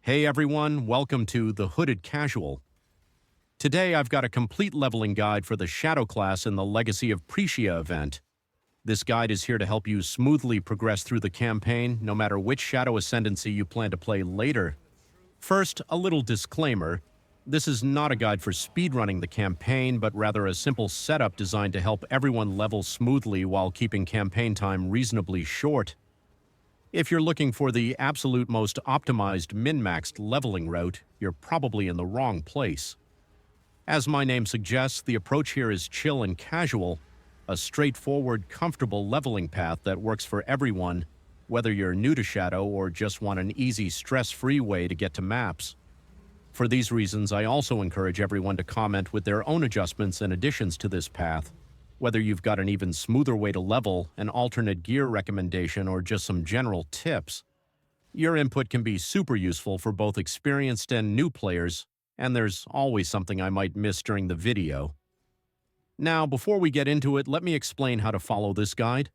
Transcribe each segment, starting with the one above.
Hey everyone, welcome to The Hooded Casual. Today I've got a complete leveling guide for the Shadow class in the Legacy of Phrecia event. This guide is here to help you smoothly progress through the campaign, no matter which Shadow Ascendancy you plan to play later. First, a little disclaimer. This is not a guide for speedrunning the campaign, but rather a simple setup designed to help everyone level smoothly while keeping campaign time reasonably short. If you're looking for the absolute most optimized min-maxed leveling route, you're probably in the wrong place. As my name suggests, the approach here is chill and casual, a straightforward, comfortable leveling path that works for everyone, whether you're new to Shadow or just want an easy, stress-free way to get to maps. For these reasons, I also encourage everyone to comment with their own adjustments and additions to this path, whether you've got an even smoother way to level, an alternate gear recommendation, or just some general tips. Your input can be super useful for both experienced and new players, and there's always something I might miss during the video. Now, before we get into it, let me explain how to follow this guide.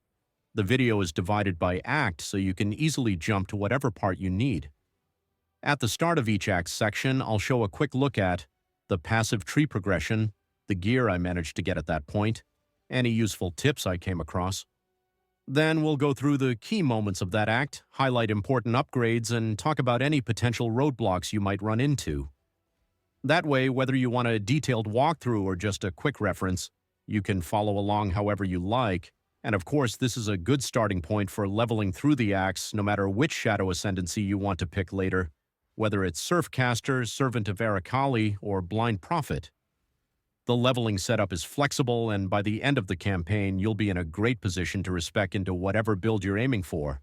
The video is divided by act, so you can easily jump to whatever part you need. At the start of each act section, I'll show a quick look at the passive tree progression, the gear I managed to get at that point, any useful tips I came across. Then we'll go through the key moments of that act, highlight important upgrades, and talk about any potential roadblocks you might run into. That way, whether you want a detailed walkthrough or just a quick reference, you can follow along however you like. And of course, this is a good starting point for leveling through the acts, no matter which Shadow Ascendancy you want to pick later, whether it's Surfcaster, Servant of Arakaali, or Blind Prophet. The leveling setup is flexible, and by the end of the campaign, you'll be in a great position to respec into whatever build you're aiming for.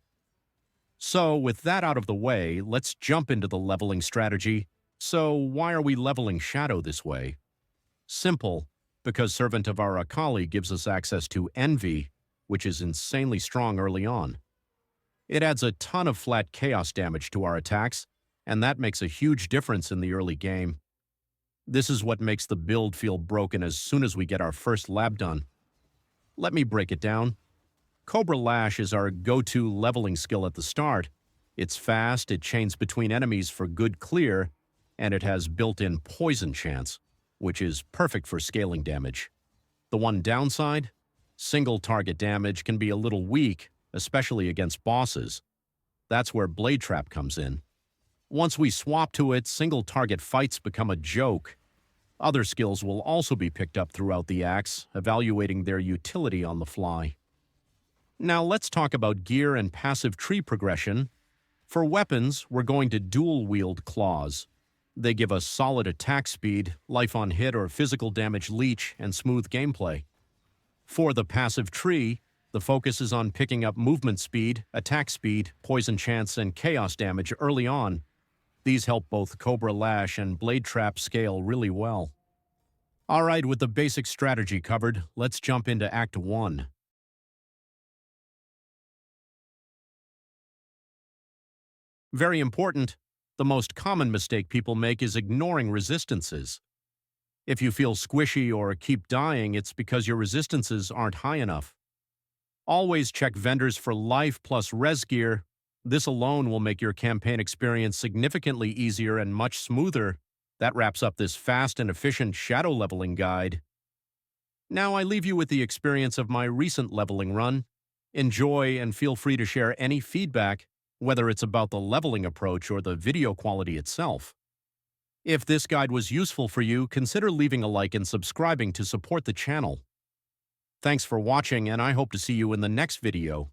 So, with that out of the way, let's jump into the leveling strategy. So, why are we leveling Shadow this way? Simple, because Servant of Arakaali gives us access to Envy, which is insanely strong early on. It adds a ton of flat chaos damage to our attacks, and that makes a huge difference in the early game. This is what makes the build feel broken as soon as we get our first lab done. Let me break it down. Cobra Lash is our go-to leveling skill at the start. It's fast, it chains between enemies for good clear, and it has built-in poison chance, which is perfect for scaling damage. The one downside? Single target damage can be a little weak, especially against bosses. That's where Blade Trap comes in. Once we swap to it, single target fights become a joke. Other skills will also be picked up throughout the acts, evaluating their utility on the fly. Now let's talk about gear and passive tree progression. For weapons, we're going to dual-wield claws. They give us solid attack speed, life on hit or physical damage leech, and smooth gameplay. For the passive tree, the focus is on picking up movement speed, attack speed, poison chance, and chaos damage early on. These help both Cobra Lash and Blade Trap scale really well. Alright, with the basic strategy covered, let's jump into Act 1. Very important, the most common mistake people make is ignoring resistances. If you feel squishy or keep dying, it's because your resistances aren't high enough. Always check vendors for life plus res gear. This alone will make your campaign experience significantly easier and much smoother. That wraps up this fast and efficient Shadow leveling guide. Now I leave you with the experience of my recent leveling run. Enjoy and feel free to share any feedback, whether it's about the leveling approach or the video quality itself. If this guide was useful for you, consider leaving a like and subscribing to support the channel. Thanks for watching, and I hope to see you in the next video.